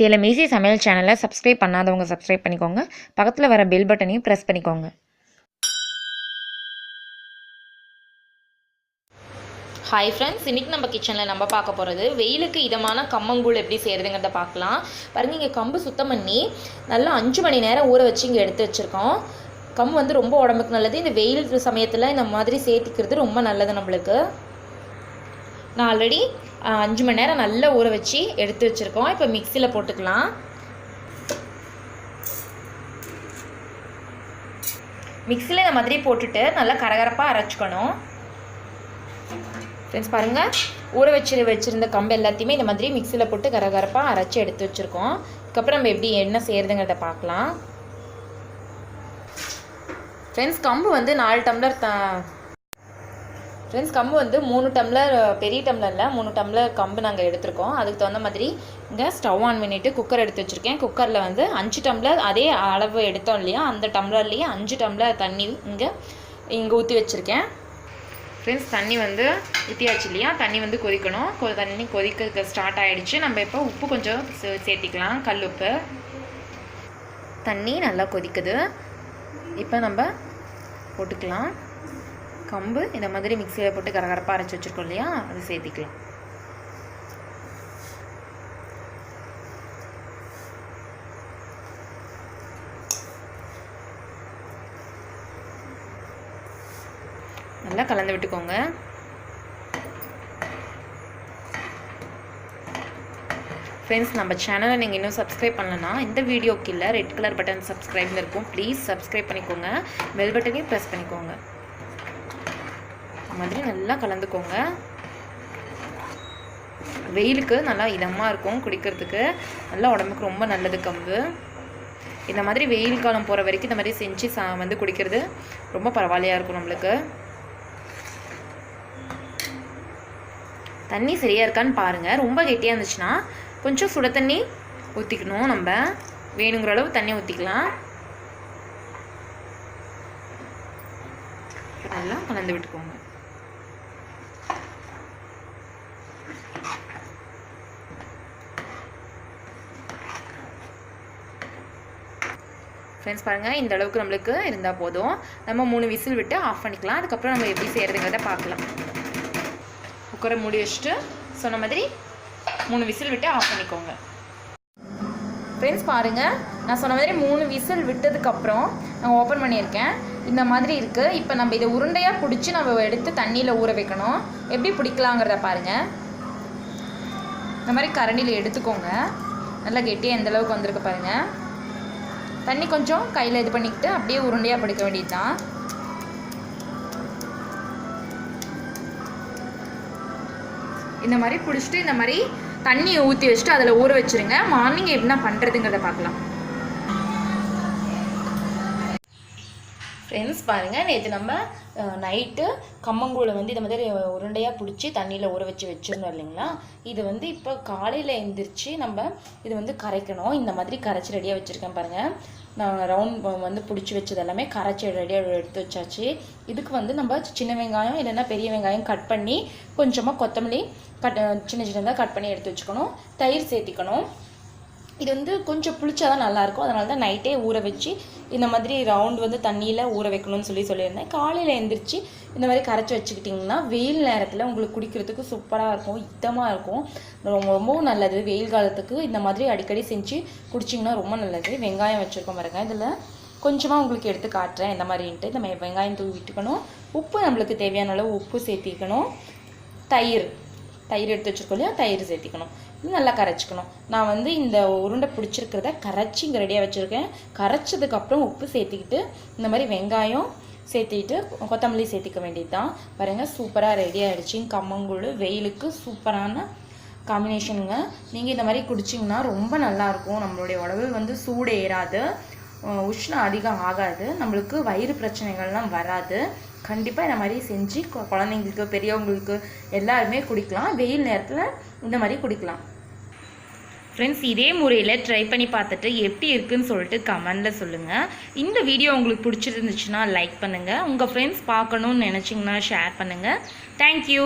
Salem easy சமையல் சேனலை subscribe பண்ணாதவங்க சப்ஸ்கிரைப் பண்ணிக்கோங்க. பக்கத்தில் வர பெல் பட்டனையும் ப்ரெஸ் பண்ணிக்கோங்க. ஹாய் ஃப்ரெண்ட்ஸ், இன்றைக்கி நம்ம கிச்சனில் நம்ம பார்க்க போகிறது வெயிலுக்கு இதமான கம்மங்கூழ் எப்படி செய்கிறதுங்கிறத பார்க்கலாம். பாருங்கள், இங்கே கம்பு சுத்தம் பண்ணி நல்லா 5 மணி நேரம் ஊற வச்சு இங்கே எடுத்து வச்சுருக்கோம். கம்பு வந்து ரொம்ப உடம்புக்கு நல்லது. இந்த வெயில் சமயத்தில் இந்த மாதிரி சேர்த்துக்கிறது ரொம்ப நல்லது நம்மளுக்கு. நான் ஆல்ரெடி 5 மணி நேரம் நல்லா ஊற வச்சு எடுத்து வச்சுருக்கோம். இப்போ மிக்சியில் போட்டுக்கலாம். மிக்சியில் இந்த மாதிரி போட்டுட்டு நல்லா கரகரப்பாக அரைச்சிக்கணும். ஃப்ரெண்ட்ஸ் பாருங்கள், ஊற வச்சுருந்த கம்பு எல்லாத்தையுமே இந்த மாதிரி மிக்சியில் போட்டு கரகரப்பாக அரைச்சி எடுத்து வச்சுருக்கோம். அதுக்கப்புறம் நம்ம எப்படி என்ன செய்கிறதுங்கிறத பார்க்கலாம். ஃப்ரெண்ட்ஸ், கம்பு வந்து 4 டம்ளர் ஃப்ரெண்ட்ஸ் கம்பு வந்து 3 டம்ளர், பெரிய டம்ளரில் 3 டம்ளர் கம்பு நாங்கள் எடுத்துருக்கோம். அதுக்கு தகுந்த மாதிரி இங்கே ஸ்டவ் ஆன் பண்ணிவிட்டு குக்கர் எடுத்து வச்சுருக்கேன். குக்கரில் வந்து 5 டம்ளர் அதே அளவு எடுத்தோம் இல்லையா, அந்த டம்ளர்லேயே 5 டம்ளர் தண்ணி இங்கே ஊற்றி வச்சுருக்கேன். ஃப்ரெண்ட்ஸ், தண்ணி வந்து ஊற்றியாச்சு இல்லையா, தண்ணி வந்து கொதிக்கணும். தண்ணி கொதிக்க ஸ்டார்ட் ஆகிடுச்சு. நம்ம இப்போ உப்பு கொஞ்சம் சேர்த்திக்கலாம், கல் உப்பு. தண்ணி நல்லா கொதிக்குது. இப்போ நம்ம போட்டுக்கலாம் கம்பு. இந்த மாதிரி மிக்சியில் போட்டு கரகரப்பாக அரைச்சி வச்சுருக்கோம் இல்லையா, அது சேர்த்திக்கலாம். நல்லா கலந்து விட்டுக்கோங்க. ஃப்ரெண்ட்ஸ், நம்ம சேனலை நீங்கள் இன்னும் சப்ஸ்கிரைப் பண்ணலன்னா இந்த வீடியோக்கு இல்லை ரெட் கலர் பட்டன் சப்ஸ்கிரைபில் இருக்கும், ப்ளீஸ் சப்ஸ்கிரைப் பண்ணிக்கோங்க. பெல் பட்டனையும் ப்ரெஸ் பண்ணிக்கோங்க. மாதிரி நல்லா கலந்துக்கோங்க. வெயிலுக்கு நல்லா இதமாக இருக்கும் குடிக்கிறதுக்கு, நல்லா உடம்புக்கு ரொம்ப நல்லது கம்பு. இந்த மாதிரி வெயில் காலம் போகிற வரைக்கும் இந்த மாதிரி செஞ்சு வந்து குடிக்கிறது ரொம்ப பரவாயில்லையாக இருக்கும் நம்மளுக்கு. தண்ணி சரியாக இருக்கான்னு பாருங்கள். ரொம்ப கெட்டியாக இருந்துச்சுன்னா கொஞ்சம் சுட தண்ணி ஊற்றிக்கணும். நம்ம வேணுங்கிற அளவு தண்ணி ஊற்றிக்கலாம். நல்லா கலந்து விட்டுக்கோங்க. ஃப்ரெண்ட்ஸ் பாருங்கள், இந்த அளவுக்கு நம்மளுக்கு இருந்தால் போதும். நம்ம 3 விசில் விட்டு ஆஃப் பண்ணிக்கலாம். அதுக்கப்புறம் நம்ம எப்படி செய்கிறதுங்கிறத பார்க்கலாம். குக்கரை மூடி வச்சுட்டு சொன்ன மாதிரி 3 விசில் விட்டு ஆஃப் பண்ணிக்கோங்க. ஃப்ரெண்ட்ஸ் பாருங்கள், நான் சொன்ன மாதிரி 3 விசில் விட்டதுக்கப்புறம் நான் ஓப்பன் பண்ணியிருக்கேன். இந்த மாதிரி இருக்குது. இப்போ நம்ம இதை உருண்டையாக பிடிச்சி நம்ம எடுத்து தண்ணியில் ஊற வைக்கணும். எப்படி பிடிக்கலாங்கிறத பாருங்கள். இந்த மாதிரி கரண்டியில் எடுத்துக்கோங்க. நல்லா கெட்டியாக எந்த அளவுக்கு வந்திருக்கு பாருங்கள். தண்ணி கொஞ்சம் கையில் இது பண்ணிக்கிட்டு அப்படியே உருண்டையாக பிடிக்க வேண்டியது தான். இந்த மாதிரி பிடிச்சிட்டு இந்த மாதிரி தண்ணியை ஊற்றி வச்சுட்டு அதில் ஊற வச்சுருங்க. மார்னிங் என்ன பண்ணுறதுங்கிறத பார்க்கலாம். ஃப்ரெண்ட்ஸ் பாருங்கள், நேற்று நம்ம நைட்டு கம்மங்கூழை வந்து இந்த மாதிரி உருண்டையாக பிடிச்சி தண்ணியில் ஊற வச்சுருந்தோம் இல்லைங்களா. இது வந்து இப்போ காலையில் எழுந்திரிச்சு நம்ம இது வந்து கரைக்கணும். இந்த மாதிரி கரைச்சி ரெடியாக வச்சுருக்கேன் பாருங்கள். நான் ரவுண்ட் வந்து பிடிச்சி வச்சது எல்லாமே கரைச்சி ரெடியாக எடுத்து வச்சாச்சு. இதுக்கு வந்து நம்ம சின்ன வெங்காயம் இல்லைன்னா பெரிய வெங்காயம் கட் பண்ணி கொஞ்சமாக கொத்தமல்லி சின்ன சின்னதாக கட் பண்ணி எடுத்து வச்சுக்கணும். தயிர் சேர்த்திக்கணும். இது வந்து கொஞ்சம் புளிச்சா தான் நல்லாயிருக்கும். அதனால தான் நைட்டே ஊற வச்சு இந்த மாதிரி ரவுண்ட் வந்து தண்ணியில் ஊற வைக்கணும்னு சொல்லியிருந்தேன். காலையில் எழுந்திரிச்சு இந்த மாதிரி கரைச்சி வச்சுக்கிட்டிங்கன்னா வெயில் நேரத்தில் உங்களுக்கு குடிக்கிறதுக்கு சூப்பராக இருக்கும், இதமாக இருக்கும், ரொம்பவும் நல்லது. வெயில் காலத்துக்கு இந்த மாதிரி அடிக்கடி செஞ்சு குடிச்சிங்கன்னா ரொம்ப நல்லது. வெங்காயம் வச்சுருக்கோம் பாருங்க. இதில் கொஞ்சமாக உங்களுக்கு எடுத்து காட்டுறேன் இந்த மாதிரின்ட்டு. இந்த வெங்காயம் தூவி விட்டுக்கணும். உப்பு நம்மளுக்கு தேவையான அளவு உப்பு சேர்த்திக்கணும். தயிர் எடுத்து வச்சுருக்கோம் இல்லையா, தயிர் சேர்த்திக்கணும். இது நல்லா கரைச்சிக்கணும். நான் வந்து இந்த உருண்டை பிடிச்சிருக்கிறத கரைச்சி இங்கே ரெடியாக வச்சுருக்கேன். கரைச்சதுக்கப்புறம் உப்பு சேர்த்திக்கிட்டு இந்த மாதிரி வெங்காயம் சேர்த்திக்கிட்டு கொத்தமல்லி சேர்த்திக்க வேண்டியது தான். பாருங்கள், சூப்பராக ரெடி ஆகிடுச்சு கம்மங்கூழ். வெயிலுக்கு சூப்பரான காம்பினேஷனுங்க. நீங்கள் இந்த மாதிரி குடிச்சிங்கன்னா ரொம்ப நல்லாயிருக்கும். நம்மளுடைய உடம்பு வந்து சூடு ஏறாது, உஷ்ணம் அதிகம் ஆகாது, நம்மளுக்கு வயிறு பிரச்சனைகள்லாம் வராது. கண்டிப்பாக இந்த மாதிரி செஞ்சு குழந்தைங்களுக்கு பெரியவங்களுக்கு எல்லாருமே குடிக்கலாம். வெயில் நேரத்தில் இந்த மாதிரி குடிக்கலாம். ஃப்ரெண்ட்ஸ், இதே முறையில் ட்ரை பண்ணி பார்த்துட்டு எப்படி இருக்குன்னு சொல்லிட்டு கமெண்டில் சொல்லுங்கள். இந்த வீடியோ உங்களுக்கு பிடிச்சிருந்துச்சுன்னா லைக் பண்ணுங்கள். உங்கள் ஃப்ரெண்ட்ஸ் பார்க்கணுன்னு நினச்சிங்கன்னா ஷேர் பண்ணுங்கள். தேங்க்யூ.